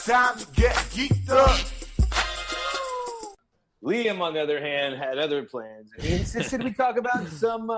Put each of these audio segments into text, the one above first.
time to get geeked up. Liam, on the other hand, had other plans. He insisted we talk about some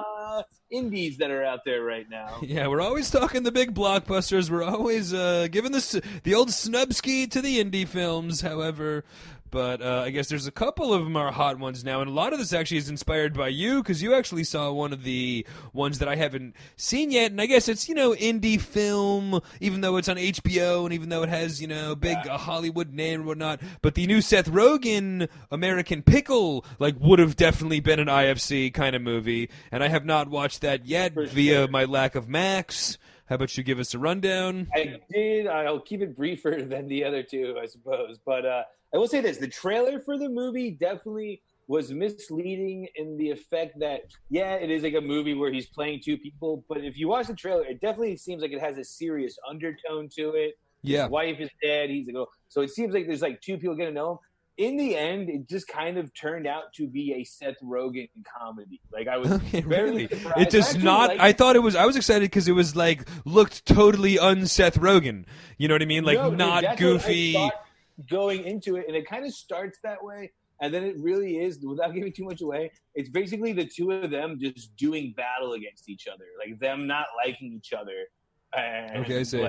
indies that are out there right now. Yeah, we're always talking the big blockbusters. We're always giving the old snubski to the indie films, however. But I guess there's a couple of them are hot ones now, and a lot of this actually is inspired by you, because you actually saw one of the ones that I haven't seen yet, and I guess it's, indie film, even though it's on HBO, and even though it has, big Hollywood name and whatnot, but the new Seth Rogen American Pickle, would have definitely been an IFC kind of movie, and I have not watched that yet via my lack of Max. How about you give us a rundown? I did. I'll keep it briefer than the other two, I suppose, but I will say this, the trailer for the movie definitely was misleading in the effect that, it is like a movie where he's playing two people, but if you watch the trailer, it definitely seems like it has a serious undertone to it. Yeah. His wife is dead, he's like, so it seems like there's two people getting to know him. In the end, it just kind of turned out to be a Seth Rogen comedy. I was really? surprised. It does not. I thought it was. I was excited because it was looked totally un-Seth Rogen. You know what I mean? Not goofy. What I thought going into it, and it kind of starts that way, and then it really is, without giving too much away, it's basically the two of them just doing battle against each other, them not liking each other. And, okay, I see.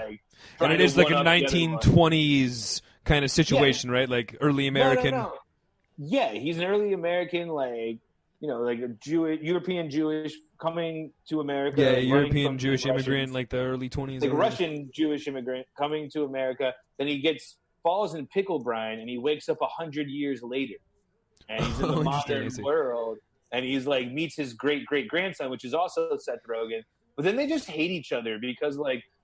And it is a 1920s kind of situation, right? Early American. No. Yeah, he's an early American, a European Jewish coming to America. Yeah, European Jewish immigrant, the early 20s. Russian Jewish immigrant coming to America. Then he falls in pickle brine, and he wakes up 100 years later, and he's in the modern world, and he's meets his great-great-grandson, which is also Seth Rogen, but then they just hate each other because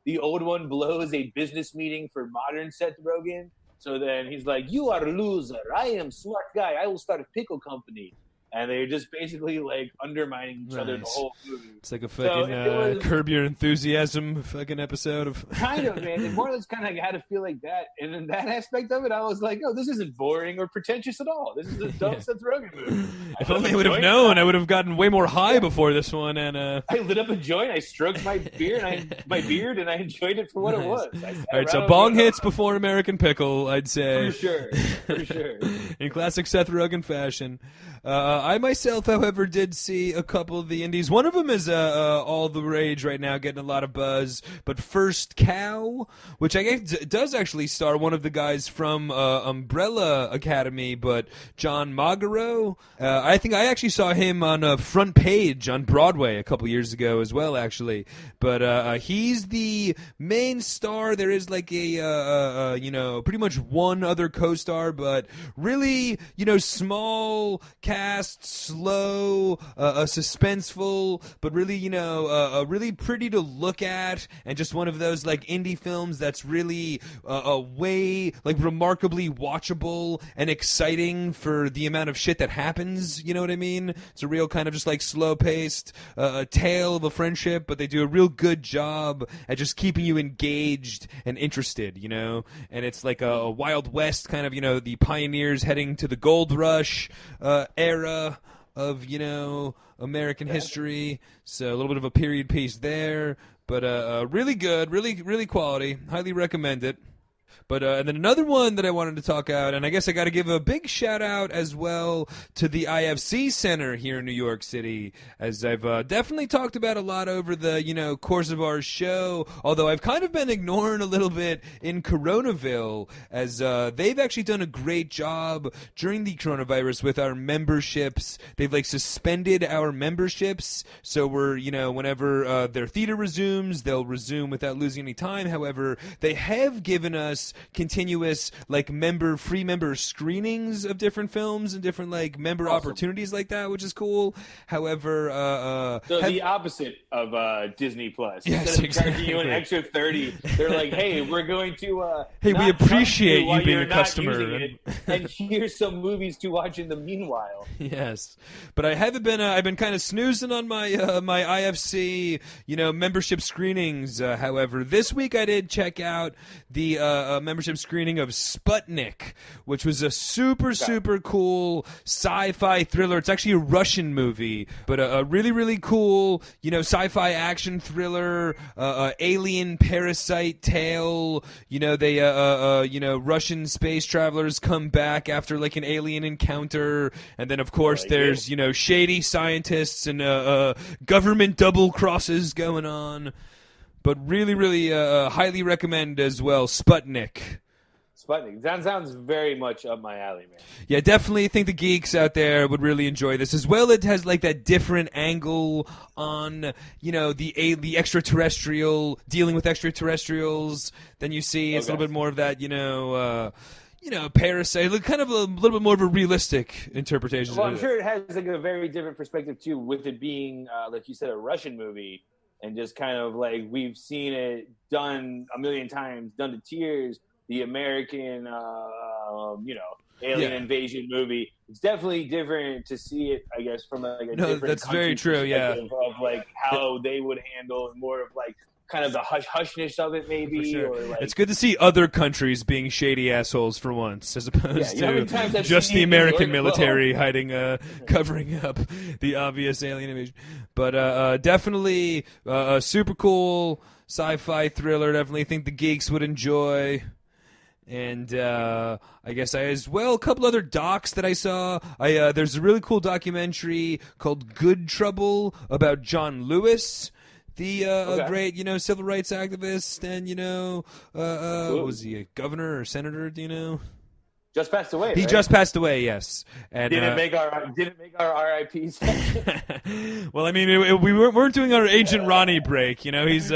the old one blows a business meeting for modern Seth Rogen, so then he's like, you are a loser, I am smart guy, I will start a pickle company. And they're just basically undermining each other the whole movie. It's like a fucking Curb Your Enthusiasm fucking episode of. Kind of, man. It more or less kind of had to feel like that. And in that aspect of it, I was like, oh, this isn't boring or pretentious at all. This is a dumb Seth Rogen movie. If only I would have known, I would have gotten way more high before this one. And I lit up a joint, I stroked my beard, and I enjoyed it for what it was. All right, so bong hits before American Pickle, I'd say. For sure. In classic Seth Rogen fashion. I myself, however, did see a couple of the indies. One of them is all the rage right now, getting a lot of buzz. But First Cow, which I guess does actually star one of the guys from Umbrella Academy, but John Magaro. I think I actually saw him on Front Page on Broadway a couple years ago as well, actually. But he's the main star. There is pretty much one other co-star, but really, small cast, slow, suspenseful, but really, really pretty to look at, and just one of those indie films that's really way remarkably watchable and exciting for the amount of shit that happens. You know what I mean? It's a real kind of just slow-paced tale of a friendship, but they do a real good job at just keeping you engaged and interested. And it's like a Wild West kind of, the pioneers heading to the gold rush era of American history, so a little bit of a period piece there, but really good, really quality, highly recommend it. But and then another one that I wanted to talk out, and I guess I got to give a big shout out as well to the IFC Center here in New York City, as I've definitely talked about a lot over the course of our show. Although I've kind of been ignoring a little bit in Coronaville, as they've actually done a great job during the coronavirus with our memberships. They've suspended our memberships, so we're whenever their theater resumes, they'll resume without losing any time. However, they have given us continuous free member screenings of different films and different member opportunities like that, which is cool. However, the opposite of Disney Plus. Yes, instead of exactly. charging you an extra $30, they're like, hey, we're going to hey, we appreciate you being a customer, and here's some movies to watch in the meanwhile. Yes, but I haven't been. I've been kind of snoozing on my my IFC membership screenings. However, this week I did check out the a membership screening of Sputnik, which was a super cool sci-fi thriller. It's actually a Russian movie, but a really, really cool, sci-fi action thriller, alien parasite tale. Russian space travelers come back after like an alien encounter, and then of course there's shady scientists and government double crosses going on. But really, really highly recommend as well, Sputnik. Sputnik. That sounds very much up my alley, man. Yeah, definitely think the geeks out there would really enjoy this. As well, it has like that different angle on, the extraterrestrial, dealing with extraterrestrials than you see. It's a little bit more of that, parasite, kind of a little bit more of a realistic interpretation. Well, I'm sure it has like a very different perspective too, with it being, like you said, a Russian movie. And just kind of like we've seen it done a million times, done to tears. The American, alien invasion movie. It's definitely different to see it, I guess, from like a different. That's very true. Yeah, of like how they would handle more of like kind of the hushness of it, maybe. Sure. Or like, it's good to see other countries being shady assholes for once, as opposed to just the American military covering up the obvious alien invasion. But definitely a super cool sci-fi thriller. Definitely think the geeks would enjoy. And I guess as well, a couple other docs that I saw. There's a really cool documentary called Good Trouble about John Lewis. The great, civil rights activist, and was he a governor or senator? Do you know? Just passed away. He just passed away. Yes, and didn't make our RIPs. Well, I mean, we weren't doing our Agent Ronnie break. He's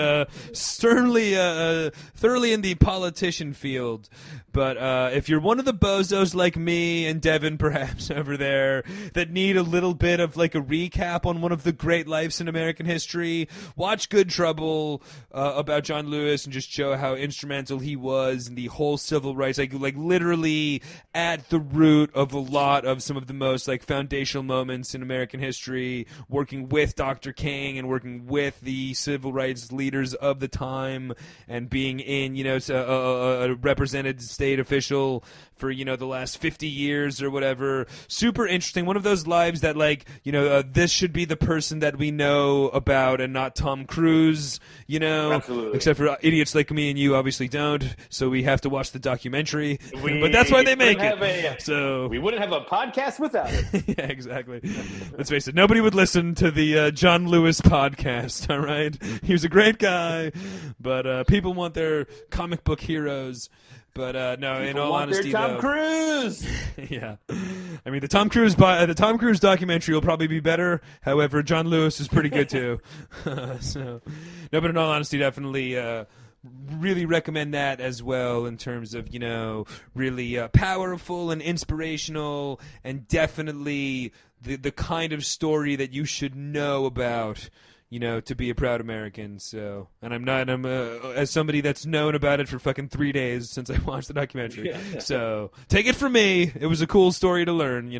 sternly, thoroughly in the politician field. But if you're one of the bozos like me and Devin, perhaps over there, that need a little bit of like a recap on one of the great lives in American history, watch Good Trouble about John Lewis and just show how instrumental he was in the whole civil rights, like literally at the root of a lot of some of the most like foundational moments in American history, working with Dr. King and working with the civil rights leaders of the time, and being in a represented state official for the last 50 years or whatever. Super interesting. One of those lives that this should be the person that we know about and not Tom Cruise. Absolutely. Except for idiots like me and you obviously don't, so we have to watch the documentary. But that's why they make it. So we wouldn't have a podcast without it. Yeah, exactly. Let's face it, nobody would listen to the John Lewis podcast. All right, he was a great guy, but people want their comic book heroes. But no, in all honesty, Tom Cruise. Yeah, I mean the Tom Cruise documentary will probably be better. However, John Lewis is pretty good too. So, no, but in all honesty, definitely really recommend that as well in terms of really powerful and inspirational, and definitely the kind of story that you should know about. To be a proud American. So, and I'm as somebody that's known about it for fucking 3 days since I watched the documentary. Yeah. So, take it from me. It was a cool story to learn,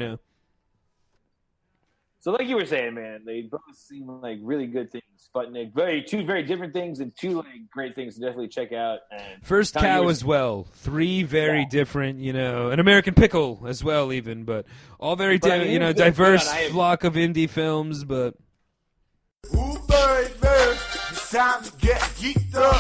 So, like you were saying, man, they both seem like really good things. Sputnik, two very different things, and two like great things to definitely check out. And First Cow as well. 3 very different, an American Pickle as well, even, but all very diverse flock of indie films, but. Ooh, baby, it's time to get geeked up.